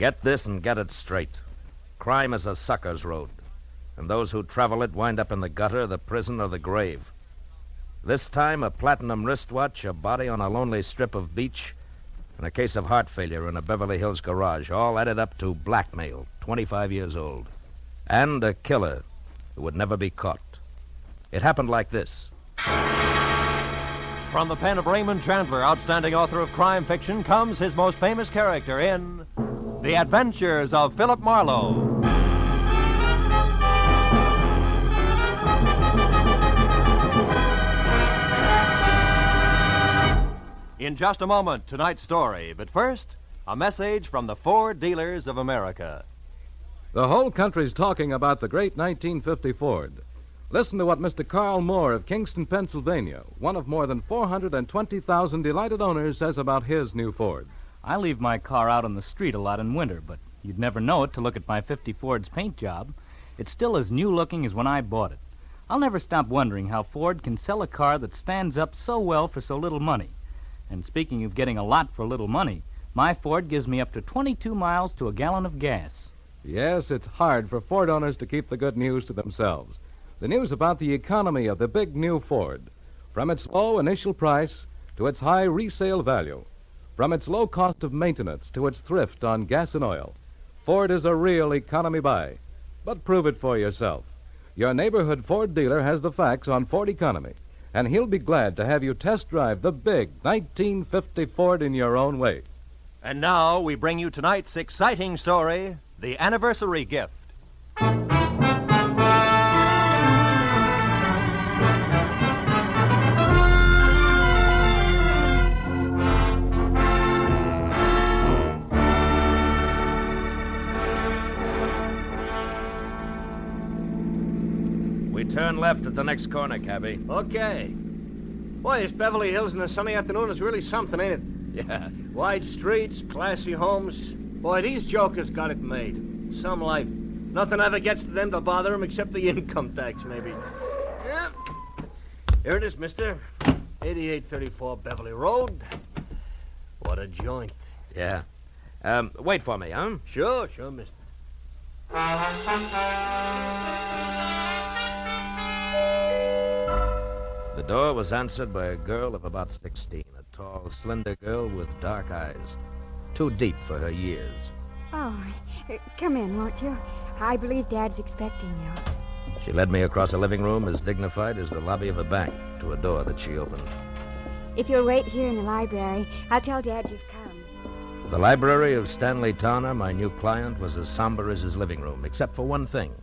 Get this and get it straight. Crime is a sucker's road, and those who travel it wind up in the gutter, the prison, or the grave. This time, a platinum wristwatch, a body on a lonely strip of beach, and a case of heart failure in a Beverly Hills garage, all added up to blackmail, 25 years old, and a killer who would never be caught. It happened like this. From the pen of Raymond Chandler, outstanding author of crime fiction, comes his most famous character in The Adventures of Philip Marlowe. In just a moment, tonight's story. But first, a message from the Ford Dealers of America. The whole country's talking about the great 1950 Ford. Listen to what Mr. Carl Moore of Kingston, Pennsylvania, one of more than 420,000 delighted owners, says about his new Ford. I leave my car out on the street a lot in winter, but you'd never know it to look at my 50 Ford's paint job. It's still as new-looking as when I bought it. I'll never stop wondering how Ford can sell a car that stands up so well for so little money. And speaking of getting a lot for little money, my Ford gives me up to 22 miles to a gallon of gas. Yes, it's hard for Ford owners to keep the good news to themselves. The news about the economy of the big new Ford. From its low initial price to its high resale value. From its low cost of maintenance to its thrift on gas and oil. Ford is a real economy buy. But prove it for yourself. Your neighborhood Ford dealer has the facts on Ford economy, and he'll be glad to have you test drive the big 1950 Ford in your own way. And now we bring you tonight's exciting story, The Anniversary Gift. We turn left at the next corner, cabby. Okay. Boy, this Beverly Hills in a sunny afternoon is really something, ain't it? Yeah. Wide streets, classy homes. Boy, these jokers got it made. Some life. Nothing ever gets to them to bother them except the income tax, maybe. Yeah. Here it is, mister. 8834 Beverly Road. What a joint. Yeah. Wait for me, huh? Sure, mister. The door was answered by a girl of about 16, a tall, slender girl with dark eyes, too deep for her years. Oh, come in, won't you? I believe Dad's expecting you. She led me across a living room as dignified as the lobby of a bank to a door that she opened. If you'll wait here in the library, I'll tell Dad you've come. The library of Stanley Towner, my new client, was as somber as his living room, except for one thing.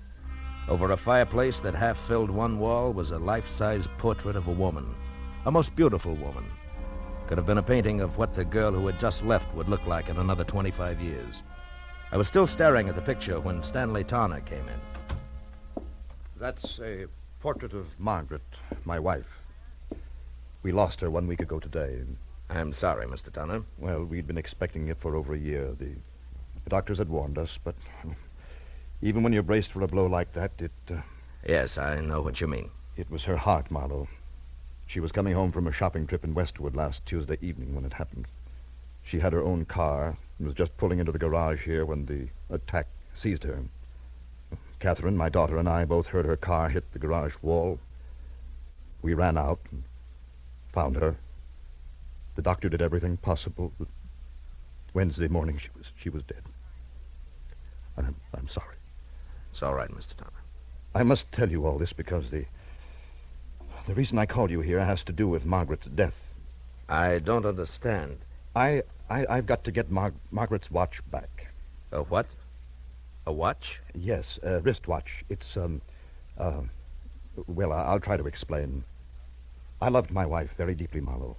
Over a fireplace that half-filled one wall was a life-size portrait of a woman, a most beautiful woman. Could have been a painting of what the girl who had just left would look like in another 25 years. I was still staring at the picture when Stanley Towner came in. That's a portrait of Margaret, my wife. We lost her 1 week ago today. I'm sorry, Mr. Towner. Well, we'd been expecting it for over a year. The doctors had warned us, but even when you're braced for a blow like that, Yes, I know what you mean. It was her heart, Marlowe. She was coming home from a shopping trip in Westwood last Tuesday evening when it happened. She had her own car and was just pulling into the garage here when the attack seized her. Catherine, my daughter, and I both heard her car hit the garage wall. We ran out and found her. The doctor did everything possible. But Wednesday morning, she was dead. I'm sorry. It's all right, Mr. Towner. I must tell you all this because the reason I called you here has to do with Margaret's death. I don't understand. I've got to get Margaret's watch back. A what? A watch? Yes, a wristwatch. It's, well, I'll try to explain. I loved my wife very deeply, Marlowe.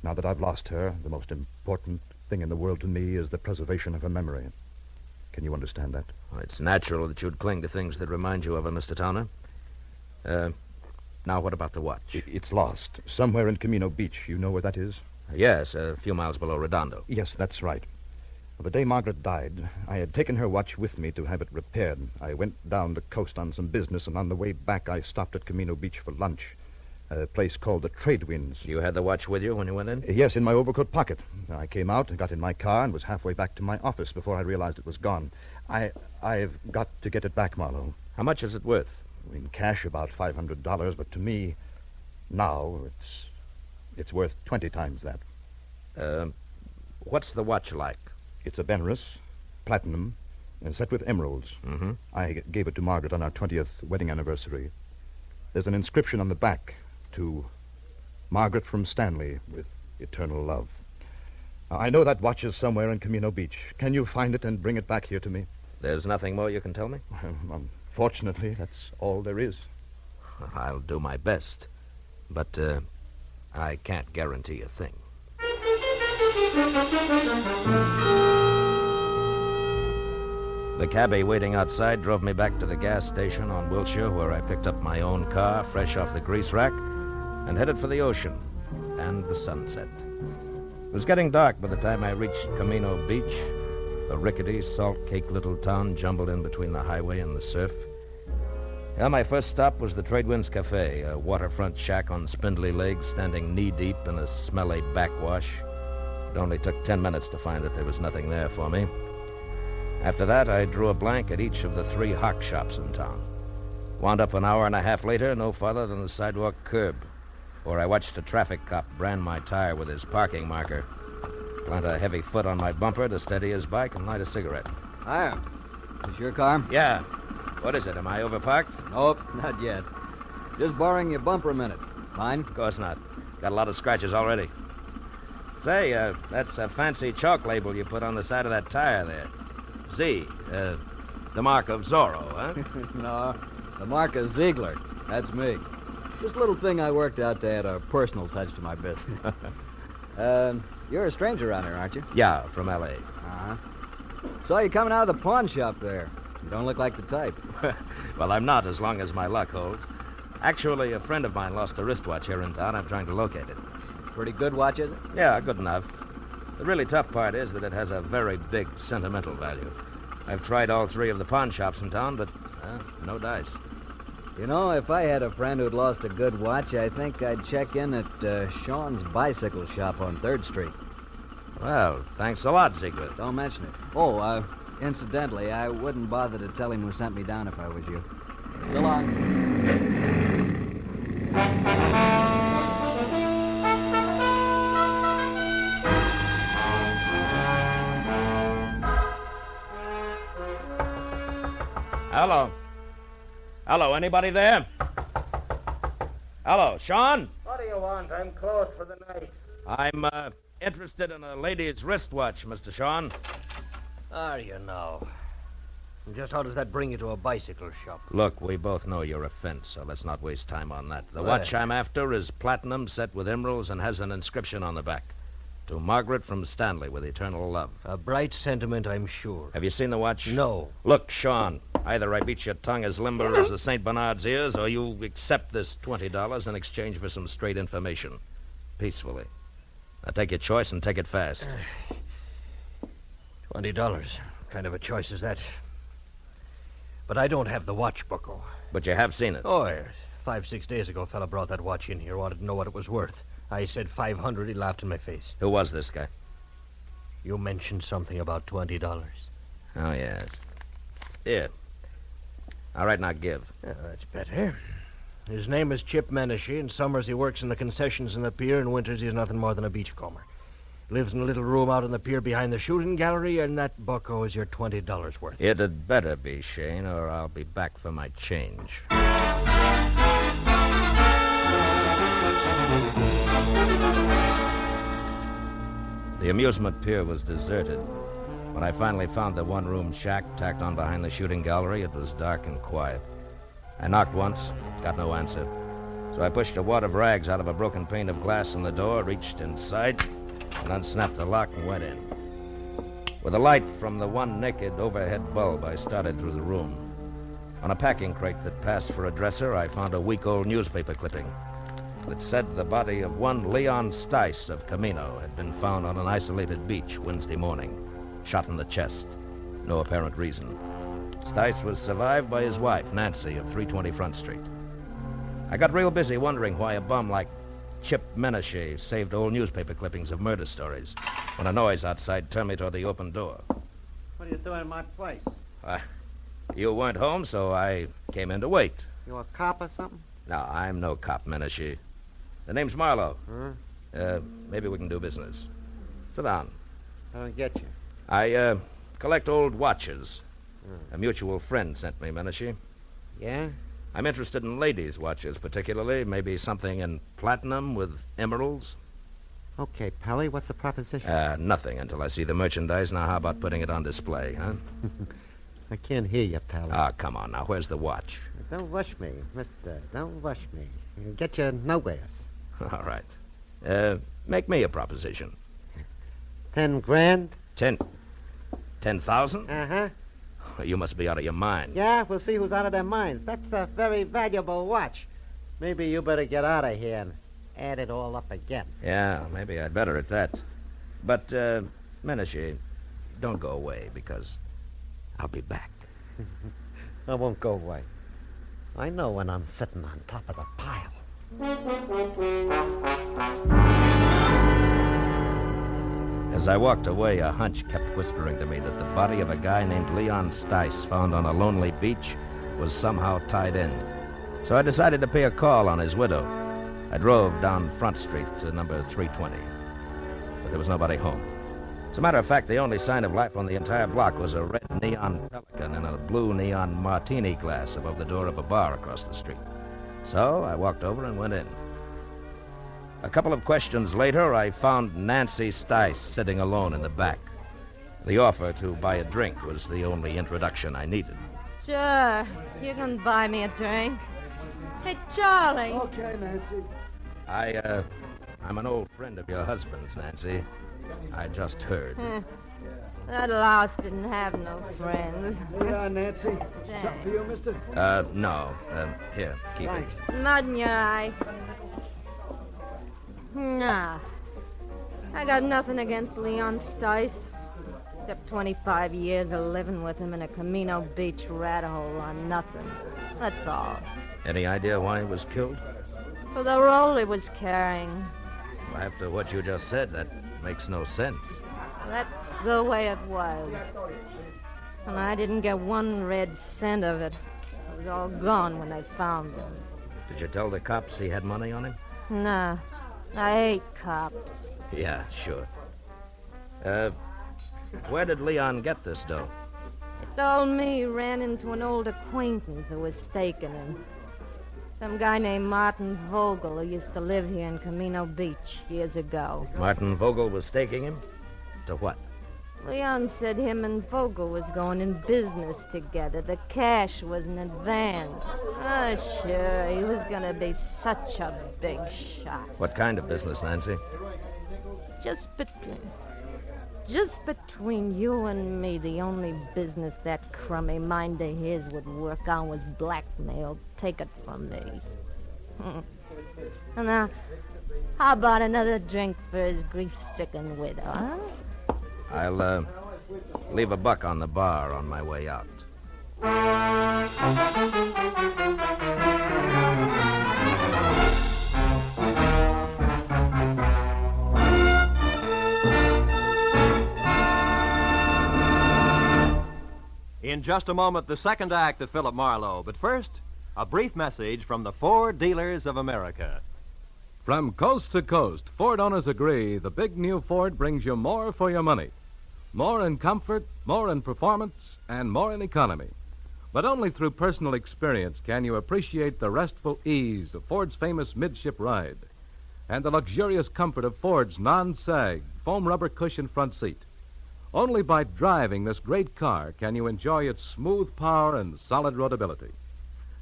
Now that I've lost her, the most important thing in the world to me is the preservation of her memory. Can you understand that? Well, it's natural that you'd cling to things that remind you of her, Mr. Towner. Now what about the watch? It's lost. Somewhere in Camino Beach. You know where that is? Yes, a few miles below Redondo. Yes, that's right. The day Margaret died, I had taken her watch with me to have it repaired. I went down the coast on some business, and on the way back I stopped at Camino Beach for lunch. A place called the Trade Winds. You had the watch with you when you went in? Yes, in my overcoat pocket. I came out and got in my car and was halfway back to my office before I realized it was gone. I've got to get it back, Marlowe. How much is it worth? In cash, about $500, but to me, now, it's worth 20 times that. What's the watch like? It's a Benris, platinum, and set with emeralds. Mm-hmm. I gave it to Margaret on our 20th wedding anniversary. There's an inscription on the back to Margaret from Stanley with eternal love. I know that watch is somewhere in Camino Beach. Can you find it and bring it back here to me? There's nothing more you can tell me? Unfortunately, that's all there is. I'll do my best. But I can't guarantee a thing. The cabbie waiting outside drove me back to the gas station on Wilshire, where I picked up my own car, fresh off the grease rack, and headed for the ocean and the sunset. It was getting dark by the time I reached Camino Beach, a rickety, salt-caked little town jumbled in between the highway and the surf. Well, my first stop was the Trade Winds Cafe, a waterfront shack on spindly legs standing knee-deep in a smelly backwash. It only took 10 minutes to find that there was nothing there for me. After that, I drew a blank at each of the 3 hock shops in town. Wound up an hour and a half later, no farther than the sidewalk curb, where I watched a traffic cop brand my tire with his parking marker, plant a heavy foot on my bumper to steady his bike, and light a cigarette. Hiya. Is your car? Yeah. What is it? Am I overparked? Nope, not yet. Just borrowing your bumper a minute. Fine? Of course not. Got a lot of scratches already. Say, that's a fancy chalk label you put on the side of that tire there. Z, the mark of Zorro, huh? No, the mark is Ziegler. That's me. Just a little thing I worked out to add a personal touch to my business. You're a stranger around here, aren't you? Yeah, from L.A. Uh-huh. Saw you coming out of the pawn shop there. You don't look like the type. Well, I'm not, as long as my luck holds. Actually, a friend of mine lost a wristwatch here in town. I'm trying to locate it. Pretty good watch, is it? Yeah, good enough. The really tough part is that it has a very big sentimental value. I've tried all 3 of the pawn shops in town, but no dice. You know, if I had a friend who'd lost a good watch, I think I'd check in at Sean's bicycle shop on 3rd Street. Well, thanks a lot, Ziegler. Don't mention it. Oh, incidentally, I wouldn't bother to tell him who sent me down if I was you. So long. Hello. Hello, anybody there? Hello, Sean? What do you want? I'm closed for the night. I'm, interested in a lady's wristwatch, Mr. Sean. How do you know? And just how does that bring you to a bicycle shop? Look, we both know your offense, so let's not waste time on that. The Well- watch I'm after is platinum set with emeralds and has an inscription on the back. To Margaret from Stanley with eternal love. A bright sentiment, I'm sure. Have you seen the watch? No. Look, Sean, either I beat your tongue as limber as a St. Bernard's ears, or you accept this $20 in exchange for some straight information. Peacefully. Now take your choice and take it fast. $20. What kind of a choice is that? But I don't have the watch buckle. But you have seen it. Oh, yes. 5-6 days ago, a fella brought that watch in here, wanted to know what it was worth. I said 500. He laughed in my face. Who was this guy? You mentioned something about $20. Oh, yes. Here. All right, now give. Yeah, that's better. His name is Chip Menashe. In summers, he works in the concessions in the pier. In winters, he's nothing more than a beachcomber. Lives in a little room out on the pier behind the shooting gallery, and that bucko is your $20 worth. It had better be, Shane, or I'll be back for my change. The amusement pier was deserted. When I finally found the one-room shack tacked on behind the shooting gallery, it was dark and quiet. I knocked once, got no answer. So I pushed a wad of rags out of a broken pane of glass in the door, reached inside, and unsnapped the lock and went in. With a light from the one naked overhead bulb, I started through the room. On a packing crate that passed for a dresser, I found a week-old newspaper clipping that said the body of one Leon Stice of Camino had been found on an isolated beach Wednesday morning, shot in the chest. No apparent reason. Stice was survived by his wife, Nancy, of 320 Front Street. I got real busy wondering why a bum like Chip Menashe saved old newspaper clippings of murder stories when a noise outside turned me toward the open door. What are you doing in my place? You weren't home, so I came in to wait. You a cop or something? No, I'm no cop, Menashe. The name's Marlowe. Huh? Maybe we can do business. Sit down. I don't get you. I collect old watches. A mutual friend sent me, Menashe. Yeah? I'm interested in ladies' watches, particularly. Maybe something in platinum with emeralds. Okay, Pally, what's the proposition? Nothing until I see the merchandise. Now, how about putting it on display, huh? I can't hear you, Pally. Ah, come on now. Where's the watch? Don't rush me, mister. Don't rush me. It'll get you nowheres. All right. Make me a proposition. 10 grand? 10,000? Uh-huh. You must be out of your mind. Yeah, we'll see who's out of their minds. That's a very valuable watch. Maybe you better get out of here and add it all up again. Yeah, maybe I'd better at that. But, Menashe, don't go away, because I'll be back. I won't go away. I know when I'm sitting on top of the pile. As I walked away, a hunch kept whispering to me that the body of a guy named Leon Stice, found on a lonely beach, was somehow tied in. So I decided to pay a call on his widow. I drove down Front Street to number 320, but there was nobody home. As a matter of fact, the only sign of life on the entire block was a red neon Pelican in a blue neon martini glass above the door of a bar across the street. So I walked over and went in. A couple of questions later, I found Nancy Stice sitting alone in the back. The offer to buy a drink was the only introduction I needed. Sure, you can buy me a drink. Hey, Charlie. Okay, Nancy. I'm an old friend of your husband's, Nancy. I just heard. That louse didn't have no friends. Yeah, Nancy. Something for you, mister? No. Here, keep Thanks. Mud in your eye. Nah. I got nothing against Leon Stice. Except 25 years of living with him in a Camino Beach rat hole on nothing. That's all. it. Any idea why he was killed? For the role he was carrying. After what you just said, that makes no sense. That's the way it was. And I didn't get one red cent of it. It was all gone when they found him. Did you tell the cops he had money on him? Nah. I hate cops. Yeah, sure. Where did Leon get this dough? He told me he ran into an old acquaintance who was staking him. Some guy named Martin Vogel who used to live here in Camino Beach years ago. Martin Vogel was staking him? To what? Leon said him and Vogel was going in business together. The cash was in advance. Oh, sure, he was going to be such a big shot. What kind of business, Nancy? Just between you and me, the only business that crummy mind of his would work on was blackmail. Take it from me. And now, how about another drink for his grief-stricken widow, huh? I'll, leave a buck on the bar on my way out. In just a moment, the second act of Philip Marlowe. But first, a brief message from the Ford Dealers of America. From coast to coast, Ford owners agree the big new Ford brings you more for your money. More in comfort, more in performance, and more in economy. But only through personal experience can you appreciate the restful ease of Ford's famous midship ride and the luxurious comfort of Ford's non-sag foam rubber cushion front seat. Only by driving this great car can you enjoy its smooth power and solid roadability.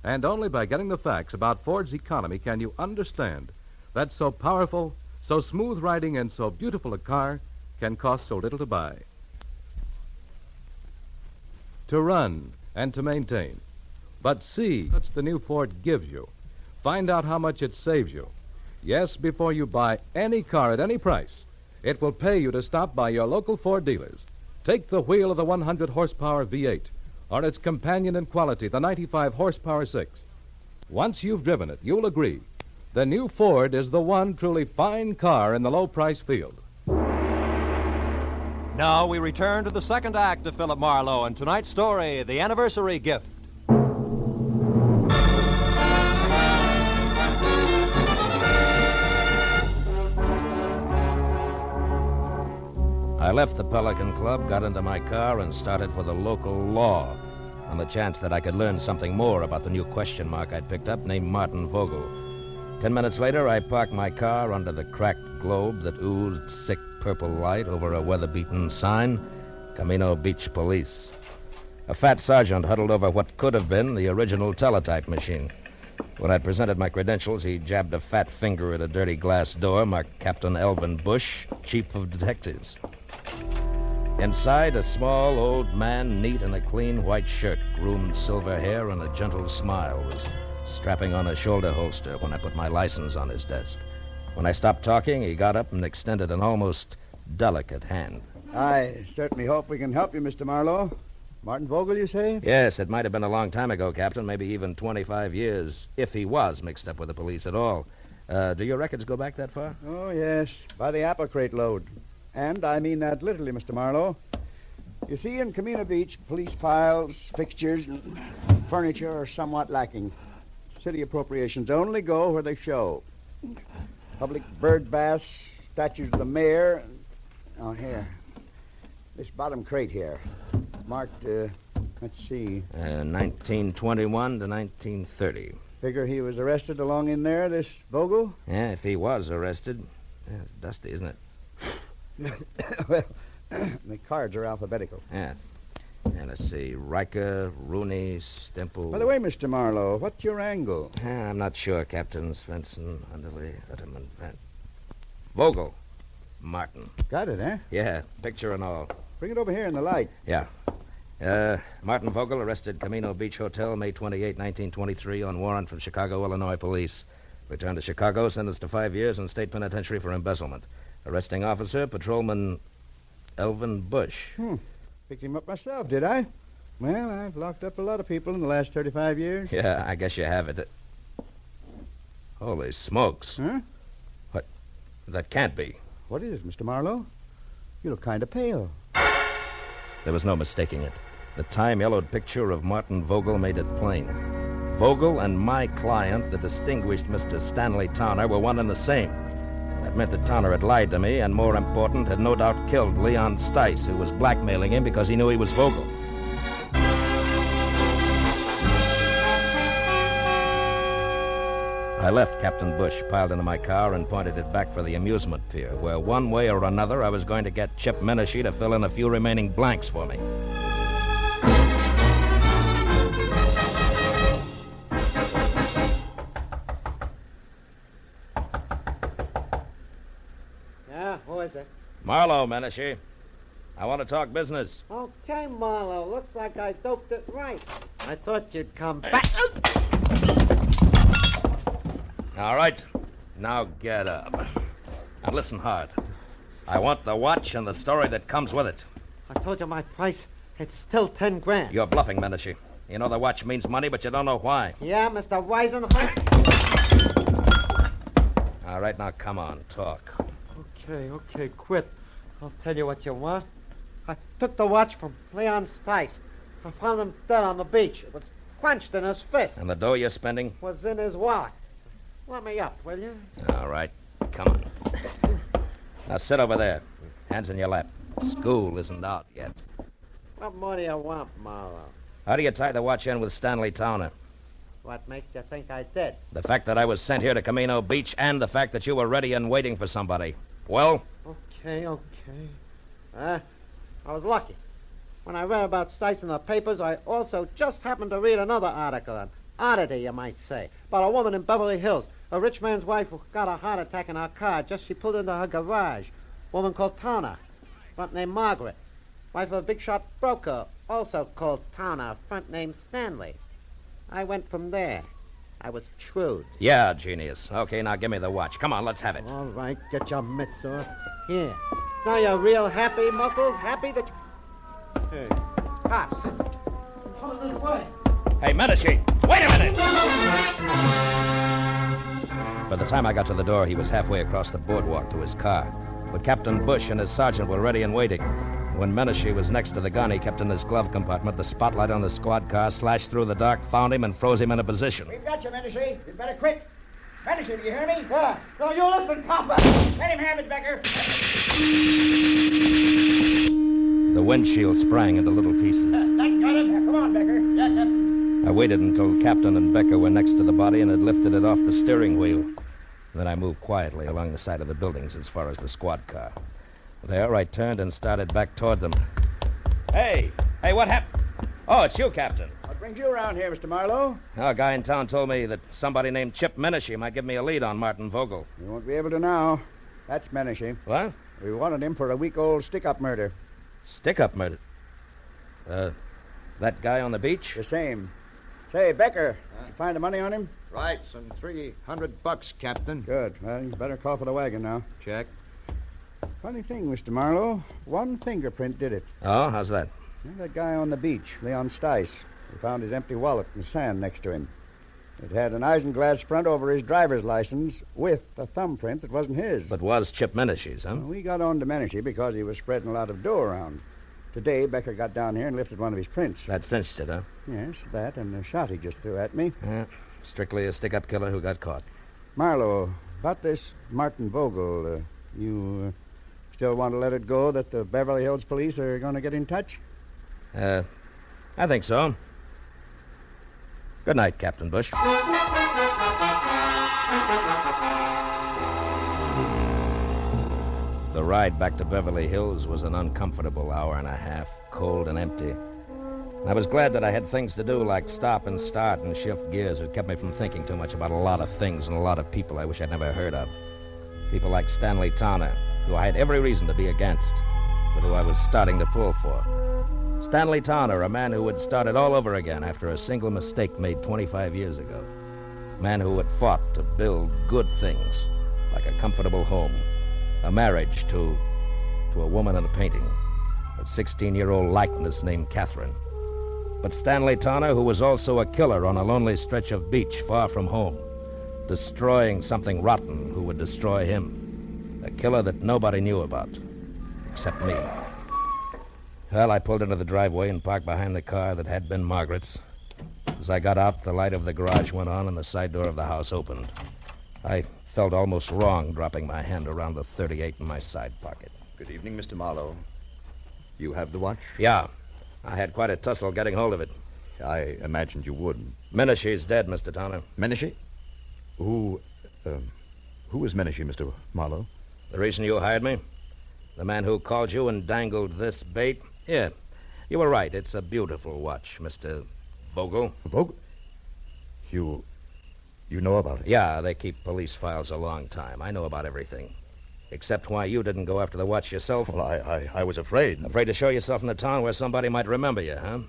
And only by getting the facts about Ford's economy can you understand that so powerful, so smooth riding, and so beautiful a car can cost so little to buy. To run and to maintain. But see what the new Ford gives you. Find out how much it saves you. Yes, before you buy any car at any price, it will pay you to stop by your local Ford dealers. Take the wheel of the 100 horsepower V8 or its companion in quality, the 95 horsepower 6. Once you've driven it, you'll agree. The new Ford is the one truly fine car in the low-price field. Now we return to the second act of Philip Marlowe and tonight's story, The Anniversary Gift. I left the Pelican Club, got into my car, and started for the local law on the chance that I could learn something more about the new question mark I'd picked up named Martin Vogel. 10 minutes later, I parked my car under the cracked globe that oozed sick purple light over a weather-beaten sign, Camino Beach Police. A fat sergeant huddled over what could have been the original teletype machine. When I presented my credentials, he jabbed a fat finger at a dirty glass door marked Captain Elvin Bush, Chief of Detectives. Inside, a small old man, neat in a clean white shirt, groomed silver hair, and a gentle smile, was strapping on a shoulder holster when I put my license on his desk. When I stopped talking, he got up and extended an almost delicate hand. I certainly hope we can help you, Mr. Marlowe. Martin Vogel, you say? Yes, it might have been a long time ago, Captain, maybe even 25 years, if he was mixed up with the police at all. Do your records go back that far? Oh, yes, by the apple crate load. And I mean that literally, Mr. Marlowe. You see, in Camino Beach, police files, fixtures, and furniture are somewhat lacking. City appropriations only go where they show. Public bird baths, statues of the mayor. Oh, here. This bottom crate here. Marked, let's see. 1921 to 1930. Figure he was arrested along in there, this Vogel? Yeah, if he was arrested. Yeah, it's dusty, isn't it? Well, the cards are alphabetical. Yeah. And let's see. Riker, Rooney, Stemple. By the way, Mr. Marlowe, what's your angle? I'm not sure, Captain. Svensson, Underley, Utterman, Van. Vogel. Martin. Got it, eh? Yeah, picture and all. Bring it over here in the light. Yeah. Martin Vogel arrested Camino Beach Hotel, May 28, 1923, on warrant from Chicago, Illinois police. Returned to Chicago, sentenced to 5 years in state penitentiary for embezzlement. Arresting officer, Patrolman Elvin Bush. Picked him up myself, did I? Well, I've locked up a lot of people in the last 35 years. Yeah, I guess you have it. Holy smokes. Huh? What? That can't be. What is it, Mr. Marlowe? You look kind of pale. There was no mistaking it. The time-yellowed picture of Martin Vogel made it plain. Vogel and my client, the distinguished Mr. Stanley Towner, were one and the same. That meant that Towner had lied to me, and more important, had no doubt killed Leon Stice, who was blackmailing him because he knew he was Vogel. I left Captain Bush piled into my car and pointed it back for the amusement pier, where one way or another I was going to get Chip Menashe to fill in a few remaining blanks for me. Yeah, who is it? Marlowe, Menashe. I want to talk business. Okay, Marlowe. Looks like I doped it right. I thought you'd come back. All right. Now get up. And listen hard. I want the watch and the story that comes with it. I told you my price. It's still 10 grand. You're bluffing, Menashe. You know the watch means money, but you don't know why. Yeah, Mr. Weisenhofer? All right, now come on, talk. Okay, quit. I'll tell you what you want. I took the watch from Leon Stice. I found him dead on the beach. It was clenched in his fist. And the dough you're spending? Was in his wallet. Let me up, will you? All right, come on. Now sit over there. Hands in your lap. School isn't out yet. What more do you want, Marlowe? How do you tie the watch in with Stanley Towner? What makes you think I did? The fact that I was sent here to Camino Beach and the fact that you were ready and waiting for somebody. Well? Okay. I was lucky. When I read about Stice in the papers, I also just happened to read another article, an oddity, you might say, about a woman in Beverly Hills, a rich man's wife who got a heart attack in her car just she pulled into her garage. Woman called Towner, front name Margaret. Wife of a big shot broker, also called Towner, front name Stanley. I went from there. I was shrewd. Yeah, genius. Okay, now give me the watch. Come on, let's have it. All right, get your mitts off. Here. Now you're real happy, Muscles? Happy that you... Hey, cops. Come this way. Hey, Menashe! Wait a minute! By the time I got to the door, he was halfway across the boardwalk to his car. But Captain Bush and his sergeant were ready and waiting. When Menashe was next to the gun he kept in his glove compartment, the spotlight on the squad car slashed through the dark, found him, and froze him in a position. We've got you, Menashe. You'd better quit. Menashe, do you hear me? No, you listen, Papa. Let him have it, Becker. The windshield sprang into little pieces. That got him. Come on, Becker. Yeah, Captain. I waited until Captain and Becker were next to the body and had lifted it off the steering wheel. Then I moved quietly along the side of the buildings as far as the squad car. There, I turned and started back toward them. Hey, what happened? Oh, it's you, Captain. What brings you around here, Mr. Marlowe? A guy in town told me that somebody named Chip Menashe might give me a lead on Martin Vogel. You won't be able to now. That's Menashe. What? We wanted him for a week-old stick-up murder. Stick-up murder? That guy on the beach? The same. Say, Becker, did you find the money on him? Right, some $300, Captain. Good. Well, you better call for the wagon now. Check. Funny thing, Mr. Marlowe. One fingerprint did it. Oh, how's that? That guy on the beach, Leon Stice. We found his empty wallet in the sand next to him. It had an isinglass front over his driver's license with a thumbprint that wasn't his. But was Chip Menashe's, huh? Well, we got on to Menashe because he was spreading a lot of dough around. Today, Becker got down here and lifted one of his prints. That cinched it, huh? Yes, that and the shot he just threw at me. Strictly a stick-up killer who got caught. Marlowe, about this Martin Vogel, you still want to let it go that the Beverly Hills police are going to get in touch? I think so. Good night, Captain Bush. The ride back to Beverly Hills was an uncomfortable hour and a half, cold and empty. I was glad that I had things to do like stop and start and shift gears. It kept me from thinking too much about a lot of things and a lot of people I wish I'd never heard of. People like Stanley Towner, who I had every reason to be against, but who I was starting to pull for. Stanley Towner, a man who had started all over again after a single mistake made 25 years ago. A man who had fought to build good things, like a comfortable home, a marriage to a woman in a painting, a 16-year-old likeness named Catherine. But Stanley Towner, who was also a killer on a lonely stretch of beach far from home, destroying something rotten who would destroy him. A killer that nobody knew about, except me. Well, I pulled into the driveway and parked behind the car that had been Margaret's. As I got out, the light of the garage went on and the side door of the house opened. I felt almost wrong dropping my hand around the .38 in my side pocket. Good evening, Mr. Marlowe. You have the watch? Yeah. I had quite a tussle getting hold of it. I imagined you would. Menashe's dead, Mr. Towner. Menashe? Who is Menashe, Mr. Marlowe? The reason you hired me? The man who called you and dangled this bait? Yeah. You were right. It's a beautiful watch, Mr. Vogel. Vogel? You know about it? Yeah, they keep police files a long time. I know about everything. Except why you didn't go after the watch yourself. Well, I was afraid. Afraid to show yourself in a town where somebody might remember you, huh?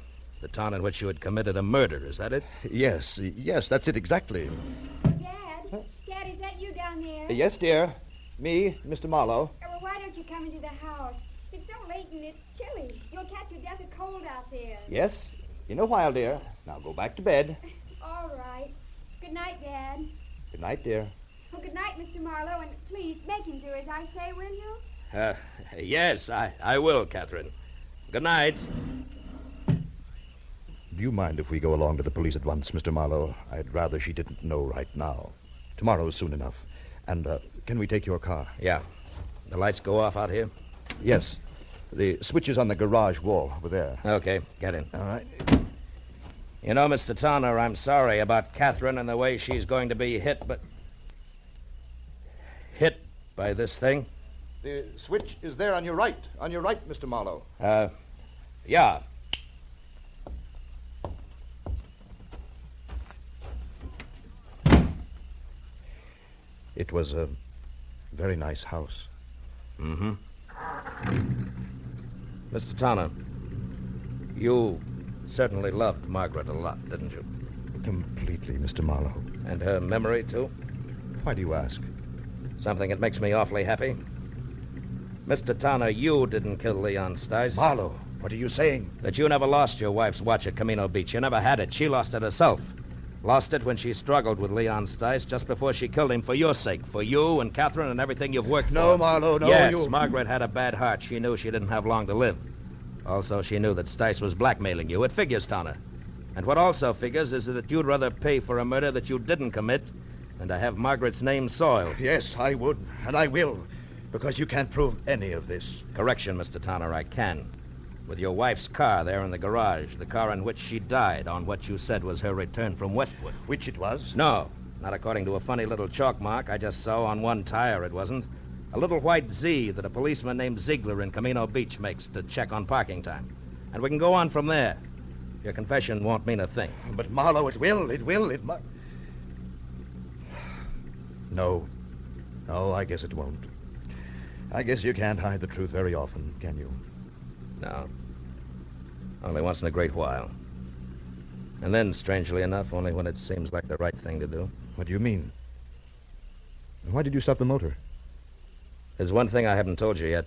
The town in which you had committed a murder, is that it? Yes, that's it exactly. Dad, is that you down there? Yes, dear. Me, Mr. Marlowe. Well, why don't you come into the house? It's so late and it's chilly. You'll catch your death of cold out there. Yes, in a while, dear. Now go back to bed. All right. Good night, Dad. Good night, dear. Well, good night, Mr. Marlowe, and please make him do as I say, will you? Yes, I will, Catherine. Good night. Do you mind if we go along to the police at once, Mr. Marlowe? I'd rather she didn't know right now. Tomorrow's soon enough. And can we take your car? Yeah. The lights go off out here? Yes. The switch is on the garage wall over there. Okay, get in. All right. You know, Mr. Towner, I'm sorry about Catherine and the way she's going to be hit, but... hit by this thing? The switch is there on your right. On your right, Mr. Marlowe. Yeah. It was a very nice house. Mm-hmm. Mr. Towner, you certainly loved Margaret a lot, didn't you? Completely, Mr. Marlowe. And her memory, too? Why do you ask? Something that makes me awfully happy. Mr. Towner, you didn't kill Leon Stice. Marlowe, what are you saying? That you never lost your wife's watch at Camino Beach. You never had it. She lost it herself. Lost it when she struggled with Leon Stice just before she killed him for your sake, for you and Catherine and everything you've worked No, for. Marlowe, no, Yes, you... Margaret had a bad heart. She knew she didn't have long to live. Also, she knew that Stice was blackmailing you. It figures, Towner. And what also figures is that you'd rather pay for a murder that you didn't commit than to have Margaret's name soiled. Yes, I would, and I will, because you can't prove any of this. Correction, Mr. Towner, I can. With your wife's car there in the garage, the car in which she died on what you said was her return from Westwood. Which it was? No, not according to a funny little chalk mark I just saw on one tire, it wasn't. A little white Z that a policeman named Ziegler in Camino Beach makes to check on parking time. And we can go on from there. Your confession won't mean a thing. But, Marlowe, it will, it must... No, I guess it won't. I guess you can't hide the truth very often, can you? No. Only once in a great while. And then, strangely enough, only when it seems like the right thing to do. What do you mean? Why did you stop the motor? There's one thing I haven't told you yet.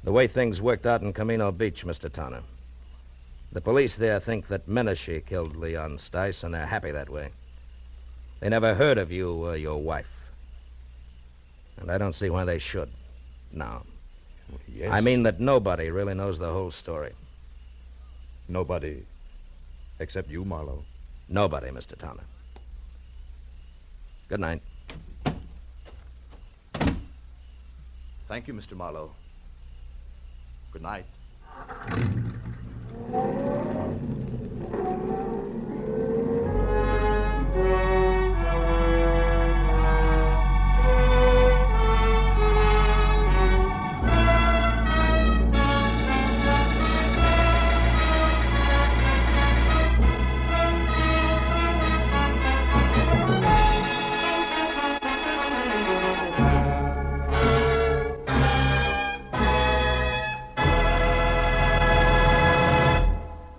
The way things worked out in Camino Beach, Mr. Towner. The police there think that Menashe killed Leon Stice, and they're happy that way. They never heard of you or your wife. And I don't see why they should. No. Yes. I mean that nobody really knows the whole story. Nobody except you, Marlowe. Nobody, Mr. Towner. Good night. Thank you, Mr. Marlowe. Good night.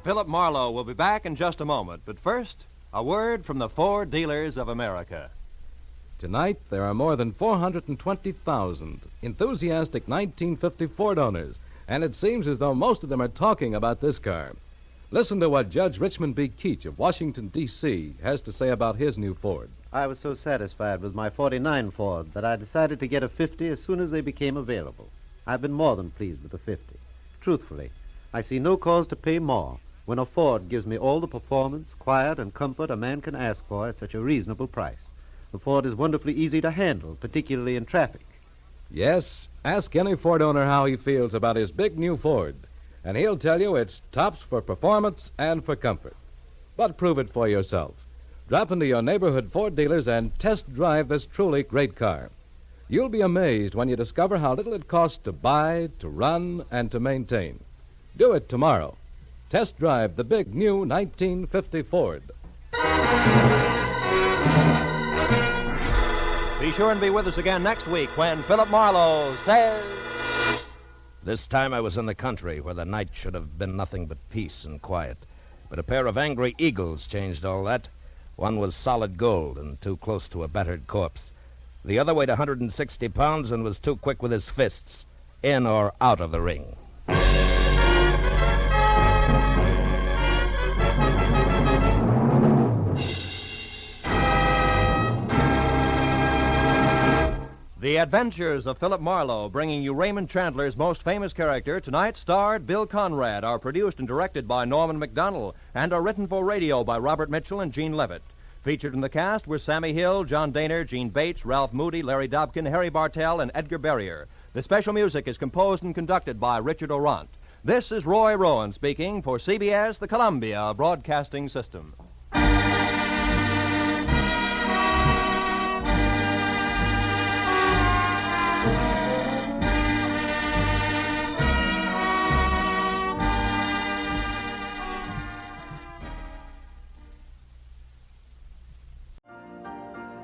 Philip Marlowe will be back in just a moment. But first, a word from the Ford Dealers of America. Tonight, there are more than 420,000 enthusiastic 1950 Ford owners, and it seems as though most of them are talking about this car. Listen to what Judge Richmond B. Keach of Washington, D.C. has to say about his new Ford. I was so satisfied with my 49 Ford that I decided to get a 50 as soon as they became available. I've been more than pleased with the 50. Truthfully, I see no cause to pay more when a Ford gives me all the performance, quiet, and comfort a man can ask for at such a reasonable price. The Ford is wonderfully easy to handle, particularly in traffic. Yes, ask any Ford owner how he feels about his big new Ford, and he'll tell you it's tops for performance and for comfort. But prove it for yourself. Drop into your neighborhood Ford dealers and test drive this truly great car. You'll be amazed when you discover how little it costs to buy, to run, and to maintain. Do it tomorrow. Test drive the big new 1950 Ford. Be sure and be with us again next week when Philip Marlowe says... This time I was in the country where the night should have been nothing but peace and quiet. But a pair of angry eagles changed all that. One was solid gold and too close to a battered corpse. The other weighed 160 pounds and was too quick with his fists, in or out of the ring. The Adventures of Philip Marlowe, bringing you Raymond Chandler's most famous character, tonight starred Bill Conrad, are produced and directed by Norman McDonnell, and are written for radio by Robert Mitchell and Gene Levitt. Featured in the cast were Sammy Hill, John Daner, Gene Bates, Ralph Moody, Larry Dobkin, Harry Bartell, and Edgar Barrier. The special music is composed and conducted by Richard Orant. This is Roy Rowan speaking for CBS, the Columbia Broadcasting System.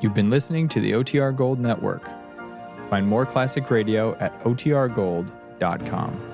You've been listening to the OTR Gold Network. Find more classic radio at otrgold.com.